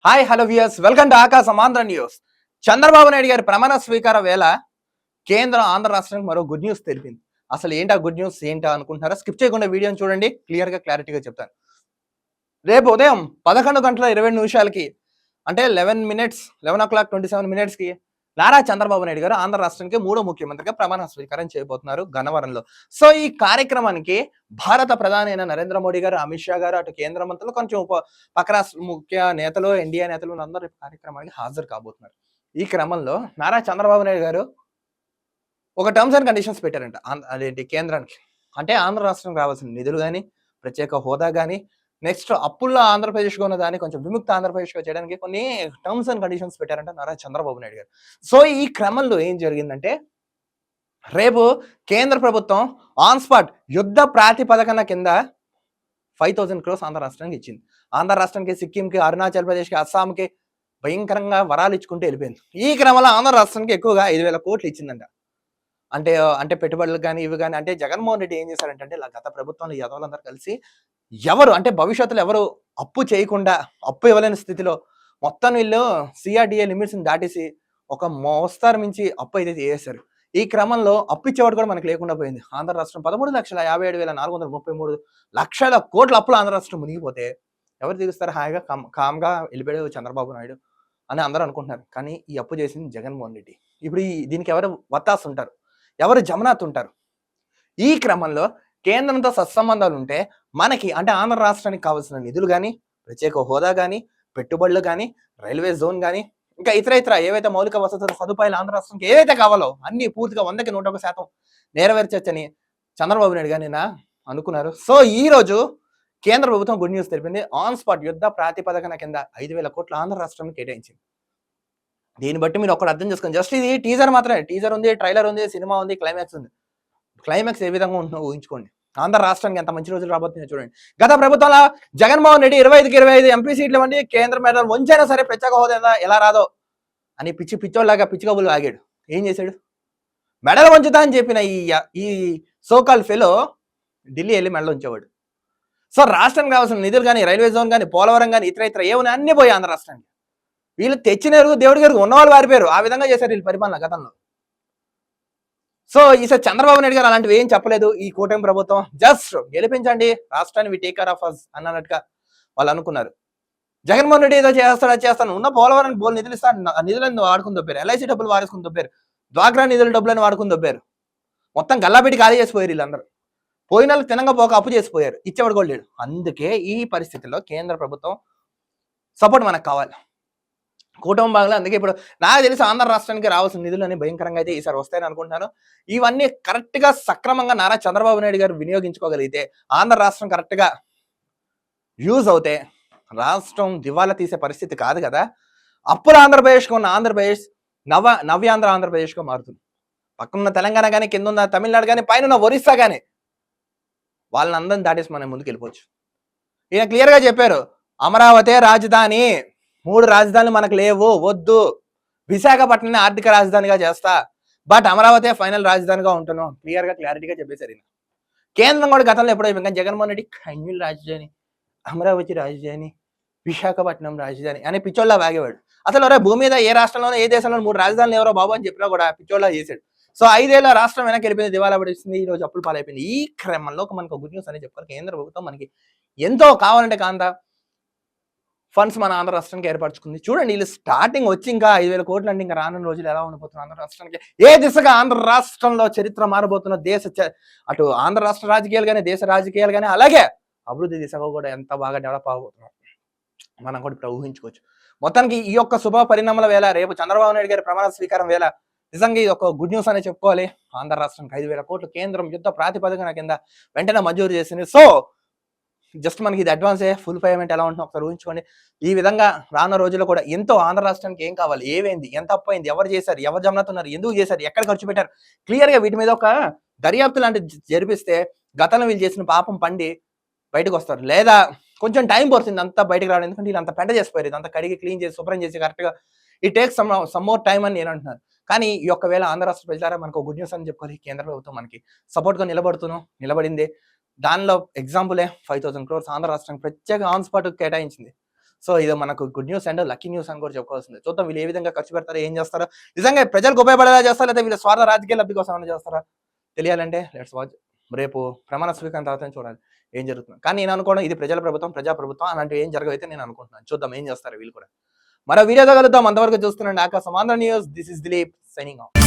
Hi hello viewers welcome to ఆకాశం Andhra news. Chandrababu Naidu గారి ప్రమాణ స్వీకార వేళ కేంద్రం ఆంధ్ర రాష్ట్రానికి మరో గుడ్ న్యూస్ తెలిపింది. అసలు ఏంటా గుడ్ న్యూస్ ఏంటా అనుకుంటున్నారా? స్కిప్ చేయకుండా వీడియోని చూడండి, క్లారిటీగా చెప్తాను. రేపు ఉదయం 11:20 అంటే 11:27 నారా చంద్రబాబు నాయుడు గారు ఆంధ్ర రాష్ట్రానికి మూడో ముఖ్యమంత్రిగా ప్రమాణ స్వీకారం చేయబోతున్నారు గన్నవరంలో. సో ఈ కార్యక్రమానికి భారత ప్రధాని అయిన నరేంద్ర మోడీ గారు, అమిత్ షా గారు, అటు కేంద్ర మంత్రులు, కొంచెం పక్క రాష్ట్ర ముఖ్య నేతలు, ఎన్డీఏ నేతలు అందరూ కార్యక్రమానికి హాజరు కాబోతున్నారు. ఈ క్రమంలో నారా చంద్రబాబు నాయుడు గారు ఒక టర్మ్స్ అండ్ కండిషన్స్ పెట్టారంట. అదేంటి కేంద్రానికి, అంటే ఆంధ్ర రాష్ట్రం రావాల్సిన నిధులు కానీ, ప్రత్యేక హోదా కానీ, నెక్స్ట్ అప్పుల్లో ఆంధ్రప్రదేశ్గా ఉన్న దాన్ని కొంచెం విముక్త ఆంధ్రప్రదేశ్గా చేయడానికి కొన్ని టర్మ్స్ అండ్ కండిషన్స్ పెట్టారంట నారా చంద్రబాబు నాయుడు గారు. సో ఈ క్రమంలో ఏం జరిగిందంటే, రేపు కేంద్ర ప్రభుత్వం ఆన్ స్పాట్ యుద్ధ ప్రాతిపదికన కింద 5,000 crores ఆంధ్ర రాష్ట్రానికి ఇచ్చింది. ఆంధ్ర రాష్ట్రానికి, సిక్కింకి, అరుణాచల్ ప్రదేశ్కి, అస్సాంకి భయంకరంగా వరాలు ఇచ్చుకుంటూ వెళ్ళిపోయింది. ఈ క్రమంలో ఆంధ్ర రాష్ట్రానికి ఎక్కువగా 5,000 కోట్లు ఇచ్చిందంట. అంటే పెట్టుబడులకు కానీ ఇవి కానీ, అంటే జగన్మోహన్ రెడ్డి ఏం చేశారంటే ఇలా గత ప్రభుత్వంలో యదవులందరూ కలిసి ఎవరు అంటే భవిష్యత్తులో ఎవరు అప్పు చేయకుండా, అప్పు ఇవ్వలేని స్థితిలో మొత్తం వీళ్ళు సిఆర్డిఏ లిమిట్స్ని దాటేసి ఒక మోస్తారు మించి అప్పు అయితే చేసేశారు. ఈ క్రమంలో అప్పు ఇచ్చేవాడు కూడా మనకు లేకుండా పోయింది. ఆంధ్ర రాష్ట్రం 13,57,430 కోట్ల అప్పులు ఆంధ్ర రాష్ట్రం మునిగిపోతే ఎవరు తీరుస్తారు? హాయిగా కామ్గా వెళ్ళిపోయాడు చంద్రబాబు నాయుడు అని అందరూ అనుకుంటున్నారు. కానీ ఈ అప్పు చేసింది జగన్మోహన్ రెడ్డి. ఇప్పుడు దీనికి ఎవరు వత్తాసు ఉంటారు, ఎవరు జమనాథ్ ఉంటారు? ఈ క్రమంలో కేంద్రంతో సత్సంబంధాలు ఉంటే మనకి, అంటే ఆంధ్ర రాష్ట్రానికి కావాల్సిన నిధులు కానీ, ప్రత్యేక హోదా కానీ, పెట్టుబడులు కానీ, రైల్వే జోన్ కానీ, ఇంకా ఇతర ఏవైతే మౌలిక వసతుల సదుపాయాలు ఆంధ్ర రాష్ట్రానికి ఏవైతే కావాలో అన్ని పూర్తిగా 100కి 101% నెరవేర్చొచ్చని చంద్రబాబు నాయుడు గారు నిన్న అనుకున్నారు. సో ఈ రోజు కేంద్ర ప్రభుత్వం గుడ్ న్యూస్ తెలిపింది. ఆన్ స్పాట్ యుద్ధ ప్రాతిపదికన కింద 5,000 కోట్లు ఆంధ్ర రాష్ట్రానికి కేటాయించింది. దీన్ని బట్టి మీరు ఒకటి అర్థం చేసుకోండి. జస్ట్ ఇది టీజర్ మాత్రమే. టీజర్ ఉంది, ట్రైలర్ ఉంది, సినిమా ఉంది, క్లైమాక్స్ ఉంది. క్లైమాక్స్ ఏ విధంగా ఉంటుందో ఊహించుకోండి. ఆంధ్ర రాష్ట్రానికి ఎంత మంచి రోజులు రాబోతుందో చూడండి. గత ప్రభుత్వంలో జగన్మోహన్ రెడ్డి 25కి 25 ఎంపీ సీట్లు ఇవ్వండి, కేంద్ర మెడల్ వంచైనా సరే ప్రత్యేక హోదా ఎలా రాదో అని పిచ్చోళ్ళలాగా పిచ్చి కబులు ఆగాడు. ఏం చేశాడు? మెడల్ వంచుతా అని చెప్పిన ఈ సోకాల్ ఫెలో ఢిల్లీ వెళ్ళి మెడల్ ఉంచేవాడు. సో రాష్ట్రానికి కావాల్సిన నిధులు కానీ, రైల్వే జోన్ కానీ, పోలవరం కానీ, ఇతర ఏమైనా అన్ని పోయి ఆంధ్ర రాష్ట్రానికి. వీళ్ళు తెచ్చిన ఎరుగు దేవుడి గారు ఉన్నవాళ్ళు వారిపోయారు. ఆ విధంగా చేశారు వీళ్ళు పరిపాలన గతంలో. సో ఈసారి చంద్రబాబు నాయుడు గారు అలాంటివి ఏం చెప్పలేదు. ఈ కూటమి ప్రభుత్వం జస్ట్ గెలిపించండి రాష్ట్రాన్ని, we take care of us అన్నట్టుగా వాళ్ళు అనుకున్నారు. జగన్మోహన్ రెడ్డి ఏదో చేస్తాను ఉన్న పోలవరానికి బోల్ నిధులు ఇస్తాను, నిధులను వాడుకుని దొబ్బారు. ఎల్ఐసి డబ్బులు వాడుకుని దొబ్బారు, డ్వాక్రా నిధుల డబ్బులను వాడుకుని దొబ్బారు. మొత్తం గల్లాపెట్టి ఖాళీ చేసిపోయారు వీళ్ళందరూ. పోయిన వాళ్ళు తినంగా పోక అప్పు చేసిపోయారు, ఇచ్చేవాడు కూడా లేడు. అందుకే ఈ పరిస్థితుల్లో కేంద్ర ప్రభుత్వం సపోర్ట్ మనకు కావాలి, కూటమి భాగంలో. అందుకే ఇప్పుడు నాకు తెలిసి ఆంధ్ర రాష్ట్రానికి రావాల్సిన నిధులు అని భయంకరంగా అయితే ఈసారి వస్తాయని అనుకుంటున్నాను. ఇవన్నీ కరెక్ట్ గా సక్రమంగా నారా చంద్రబాబు నాయుడు గారు వినియోగించుకోగలిగితే, ఆంధ్ర రాష్ట్రం కరెక్ట్ గా యూజ్ అవుతే రాష్ట్రం దివాలా తీసే పరిస్థితి కాదు కదా. అప్పుల ఆంధ్రప్రదేశ్గా ఉన్న ఆంధ్రప్రదేశ్ నవ్యాంధ్ర ఆంధ్రప్రదేశ్గా మారుతుంది. పక్కనున్న తెలంగాణ కానీ, కింద ఉన్న తమిళనాడు కానీ, పైన ఉన్న ఒరిస్సా కానీ వాళ్ళని అందరిని దాటేసి మనం ముందుకు వెళ్ళిపోవచ్చు. ఈయన క్లియర్ గా చెప్పారు, అమరావతి రాజధాని, 3 రాజధానులు మనకు లేవు, వద్దు, విశాఖపట్నం ఆర్థిక రాజధానిగా చేస్తా, బట్ అమరావతి ఫైనల్ రాజధానిగా ఉంటున్నాం, క్లారిటీగా చెప్పేశారు ఈయన. కేంద్రం కూడా గతంలో ఎప్పుడో అయిపోయింది. జగన్మోహన్ రెడ్డి కర్నూలు రాజధాని, అమరావతి రాజధాని, విశాఖపట్నం రాజధాని అని పిచ్చోళ్ళ వాగేవాడు. అసలు భూమి మీద ఏ రాష్ట్రంలోనో ఏ దేశంలో 3 రాజధానులు ఎవరో బాబు అని చెప్పినా కూడా పిచ్చోళ్ళ చేశాడు. సో 5 ఏళ్ళ రాష్ట్రం వెనక్కి వెళ్ళిపోయింది, దివాలా పడిస్తుంది, ఈ రోజు అప్పులు పాలైపోయింది. ఈ క్రమంలో మనకు గుడ్ న్యూస్ అనేది చెప్పుకోవాలి. కేంద్ర ప్రభుత్వం మనకి ఎంతో కావాలంటే కాంత ఫండ్స్ మన ఆంధ్ర రాష్ట్రానికి ఏర్పరచుకుంది. చూడండి, వీళ్ళు స్టార్టింగ్ వచ్చి ఇంకా 5,000 కోట్లు అంటే ఇంకా రానున్న రోజులు ఎలా ఉండిపోతున్నారు ఆంధ్ర రాష్ట్రానికి, ఏ దిశగా ఆంధ్ర రాష్ట్రంలో చరిత్ర మారబోతున్న, అటు ఆంధ్ర రాష్ట్ర రాజకీయాలు కానీ, దేశ రాజకీయాలు కానీ, అలాగే అభివృద్ధి దిశగా కూడా ఎంత బాగా డెవలప్ అవబోతున్నాం మనం కూడా ఇప్పుడు ఊహించుకోవచ్చు. మొత్తానికి ఈ యొక్క శుభ పరిణామాల వేళ, రేపు చంద్రబాబు నాయుడు గారి ప్రమాణ స్వీకారం వేళ నిజంగా ఇది ఒక గుడ్ న్యూస్ అనే చెప్పుకోవాలి. ఆంధ్ర రాష్ట్రానికి 5,000 కోట్లు కేంద్రం యుద్ధ ప్రాతిపదికన కింద వెంటనే మంజూరు చేసింది. సో జస్ట్ మనకి ఇది అడ్వాన్సే, ఫుల్ పేమెంట్ ఎలా ఉంటుందో ఒకసారి ఊహించుకోండి. ఈ విధంగా రానున్న రోజుల్లో కూడా ఎంతో ఆంధ్ర రాష్ట్రానికి ఏం కావాలి, ఏమైంది, ఎంత అప్పు అయింది, ఎవరు చేశారు, ఎవరు జమనతున్నారు, ఎందుకు చేశారు, ఎక్కడ ఖర్చు పెట్టారు, క్లియర్ గా వీటి మీద ఒక దర్యాప్తు లాంటిది జరిపిస్తే గతంలో వీళ్ళు చేసిన పాపం పండి బయటకు వస్తారు. లేదా కొంచెం టైం పడుతుంది అంతా బయటకు రావడం, ఎందుకంటే వీళ్ళు అంత పెంట చేసిపోయారు, ఇదంతా కడిగి క్లీన్ చేసి శుభ్రం చేసి కరెక్ట్గా it takes some more time అని నేను అంటున్నాను. కానీ ఈ యొక్క వేళ ఆంధ్ర రాష్ట్ర ప్రజలారా మనకు గుడ్ న్యూస్ అని చెప్పుకోవాలి. కేంద్ర ప్రభుత్వం మనకి సపోర్ట్గా నిలబడింది. దానిలో ఎగ్జాంపులే 5,000 crores ఆంధ్ర రాష్ట్రానికి ప్రత్యేక ఆన్ స్పాట్ కేటాయించింది. సో ఇది మనకు good news and lucky news అని కూడా చెప్పుకోవాల్సింది. చూద్దాం వీళ్ళు ఏ విధంగా ఖర్చు పెడతారో, ఏం చేస్తారో, నిజంగా ప్రజలకు ఉపయోగపడేలా చేస్తారా, లేదా వీళ్ళ స్వార్థ రాజకీయ లబ్ధి కోసం ఏమైనా చేస్తారా తెలియాలంటే లెట్స్ వాచ్. రేపు ప్రమాణ స్వీకారం తర్వాత చూడాలి ఏం జరుగుతుంది. కానీ నేను అనుకోవడం ఇది ప్రజల ప్రభుత్వం, ప్రజా ప్రభుత్వం, అలాంటివి ఏం జరగవైతే నేను అనుకుంటున్నాను. చూద్దాం ఏం చేస్తారు వీళ్ళు కూడా. మరో వీడియోతో కలుద్దాం. అంతవరకు చూస్తున్నాండి ఆకాశం Andhra news. This is Dilip signing off.